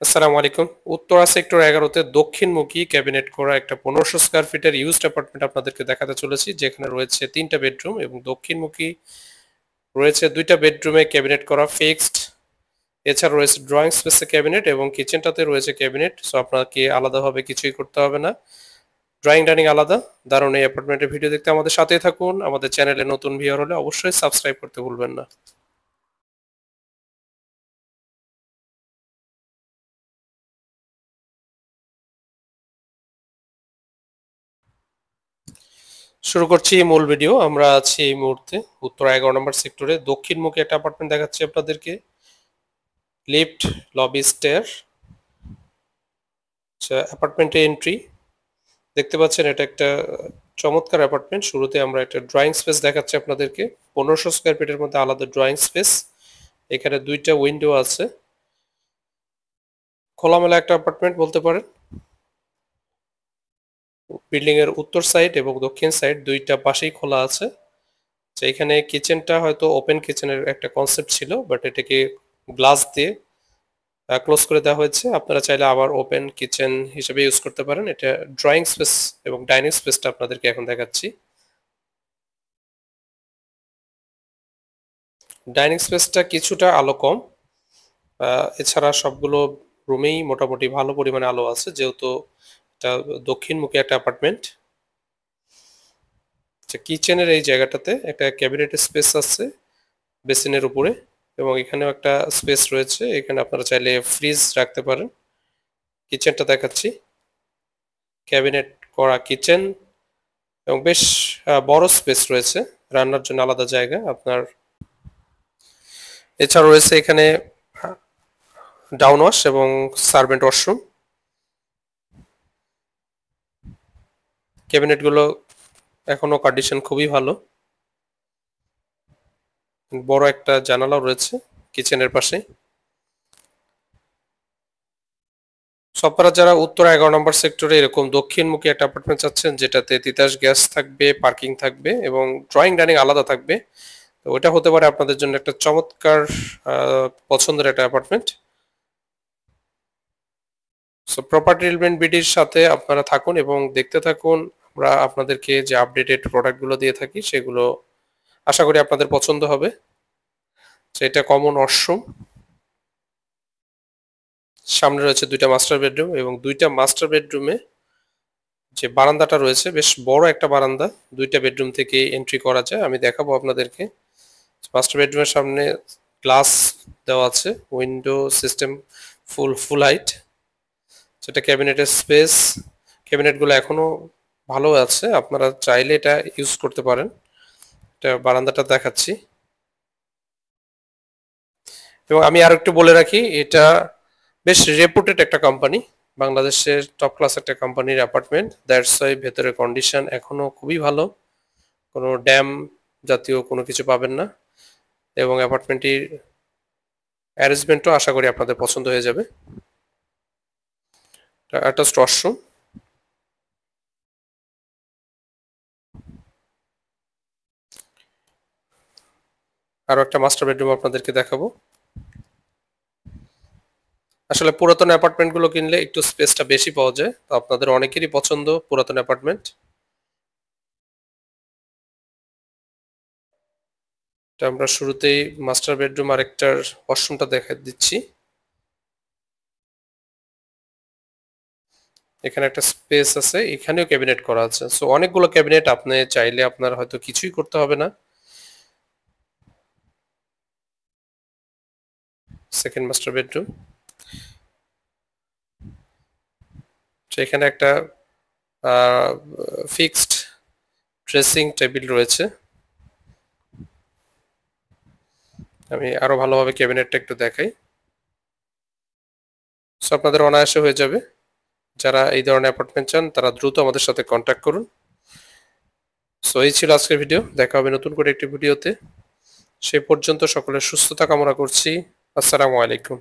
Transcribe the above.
আসসালামু আলাইকুম। উত্তরা সেক্টর 11 তে দক্ষিণমুখী ক্যাবিনেট করা একটা 1500 স্কয়ার ফিটের ইউজড অ্যাপার্টমেন্ট আপনাদেরকে দেখাতে চলেছি, যেখানে রয়েছে 3টা বেডরুম এবং দক্ষিণমুখী রয়েছে 2টা বেডরুমে ক্যাবিনেট করা ফিক্সড। এছাড়া রয়েছে ড্রয়িং স্পেসে ক্যাবিনেট এবং কিচেনটাতে রয়েছে ক্যাবিনেট। সো আপনাকে আলাদাভাবে কিছুই করতে হবে না। ড্রয়িং ডাইনিং আলাদা। দারুণ এই অ্যাপার্টমেন্টের ভিডিও দেখতে আমাদের সাথেই থাকুন। আমাদের চ্যানেলে নতুন ভিউয়ার হলে অবশ্যই সাবস্ক্রাইব করতে ভুলবেন না। শুরু করছি মূল ভিডিও। আমরা আছি এই মুহূর্তে উত্তরা 11 নম্বর সেক্টরে দক্ষিণমুখী একটা অ্যাপার্টমেন্ট দেখাচ্ছি আপনাদেরকে। Lift, lobby, stair. আচ্ছা, অ্যাপার্টমেন্টে এন্ট্রি দেখতে পাচ্ছেন, এটা একটা চমৎকার অ্যাপার্টমেন্ট। শুরুতে আমরা একটা ড্রয়িং স্পেস দেখাচ্ছি আপনাদেরকে। 1500 স্কয়ার ফিটের মধ্যে আলাদা ড্রয়িং স্পেস। এখানে 2টা উইন্ডো আছে। খোলামেলা একটা অ্যাপার্টমেন্ট বলতে পারেন। বিল্ডিং এর উত্তর সাইড এবং দক্ষিণ সাইড 2টা পাশেই খোলা আছে। তো এখানে কিচেনটা হয়তো ওপেন কিচেনের একটা কনসেপ্ট ছিল, বাট এটাকে গ্লাস দিয়ে ক্লোজ করে দেওয়া হয়েছে। আপনারা চাইলে আবার ওপেন কিচেন হিসেবে ইউজ করতে পারেন। এটা ড্রয়িং স্পেস এবং ডাইনিং স্পেসটা আপনাদেরকে এখন দেখাচ্ছি। ডাইনিং স্পেসটা কিছুটা আলো কম, এছাড়া সবগুলো রুমেই মোটামুটি ভালো পরিমাণে আলো আছে, যেহেতু এটা দক্ষিণমুখী একটা অ্যাপার্টমেন্ট। কিচেনের এই জায়গাটাতে একটা ক্যাবিনেট স্পেস আছে বেসিনের উপরে, এবং এখানেও একটা স্পেস রয়েছে। এখানে আপনারা চাইলে ফ্রিজ রাখতে পারেন। কিচেনটা দেখাচ্ছি। ক্যাবিনেট করা কিচেন এবং বেশ বড় স্পেস রয়েছে, রান্নার জন্য আলাদা জায়গা আপনার। এছাড়া রয়েছে এখানে ডাউন ওয়াশ এবং সার্ভেন্ট ওয়াশরুম। ক্যাবিনেটগুলো এখনো কন্ডিশন খুবই ভালো। বড় একটা জানালাও রয়েছে কিচেনের পাশে। আপনারা যারা উত্তর 11 নম্বর সেক্টরে এরকম দক্ষিণমুখী একটা অ্যাপার্টমেন্ট চাচ্ছেন, যেটাতে তিতাস গ্যাস থাকবে, পার্কিং থাকবে এবং ড্রয়িং ডাইনিং আলাদা থাকবে, তো ওটা হতে পারে আপনাদের জন্য একটা চমৎকার পছন্দের একটা অ্যাপার্টমেন্ট। সো প্রপার্টি ডিলমেন্ট বিডির সাথে আপনারা থাকুন এবং দেখতে থাকুন। আমরা আপনাদেরকে যে আপডেটেড প্রোডাক্টগুলো দিয়ে থাকি, সেগুলো আশা করি আপনাদের পছন্দ হবে। এটা কমন ওয়াশরুম। সামনে রয়েছে 2টা মাস্টার বেডরুম এবং 2টা মাস্টার বেডরুমে যে বারান্দাটা রয়েছে, বেশ বড় একটা বারান্দা। 2টা বেডরুম থেকে এন্ট্রি করা যায়, আমি দেখাবো আপনাদেরকে। মাস্টার বেডরুমের সামনে গ্লাস দেওয়া আছে, উইন্ডো সিস্টেম ফুল হাইট। সেটা ক্যাবিনেটের স্পেস। ক্যাবিনেটগুলো এখনো ভালো আছে, আপনারা চাইলে এটা ইউজ করতে পারেন। এটা বারান্দাটা দেখাচ্ছি। এবং আমি আর একটু বলে রাখি, এটা বেশ রেপুটেড একটা কোম্পানি, বাংলাদেশের টপ ক্লাস একটা কোম্পানির অ্যাপার্টমেন্ট। দ্যাটস ওয়াই ভেতরের কন্ডিশন এখনো খুবই ভালো, কোনো ড্যাম জাতীয় কোনো কিছু পাবেন না। এবং অ্যাপার্টমেন্টটির অ্যারেঞ্জমেন্টও আশা করি আপনাদের পছন্দ হয়ে যাবে। একটা ওয়াশরুম। আরো একটা মাস্টার বেডরুম আপনাদেরকে দেখাবো। আসলে পুরাতন অ্যাপার্টমেন্টগুলো কিনলে একটু স্পেসটা বেশি পাওয়া যায়, তো আপনাদের অনেকেরই পছন্দ পুরাতন অ্যাপার্টমেন্ট। আমরা শুরুতেই মাস্টার বেডরুম আর একটার ওয়াশরুমটা দেখা দিচ্ছি। এখানে একটা স্পেস আছে, এখানেও ক্যাবিনেট করা আছে। সো অনেকগুলো ক্যাবিনেট, আপনি চাইলে আপনার হয়তো কিছুই করতে হবে না। Second master bedroom. এখানে একটা ফিক্সড ড্রেসিং টেবিল রয়েছে। আমি আরো ভালোভাবে ক্যাবিনেটটা একটু দেখাই। সো আপনাদের অনায়াসে হয়ে যাবে। যারা এই ধরনের অ্যাপার্টমেন্ট চান, তারা দ্রুত আমাদের সাথে কন্ট্যাক্ট করুন। সো এই ছিল আজকের ভিডিও। দেখা হবে নতুন করে একটি ভিডিওতে। সে পর্যন্ত সকলের সুস্থতা কামনা করছি। আসসালামু আলাইকুম।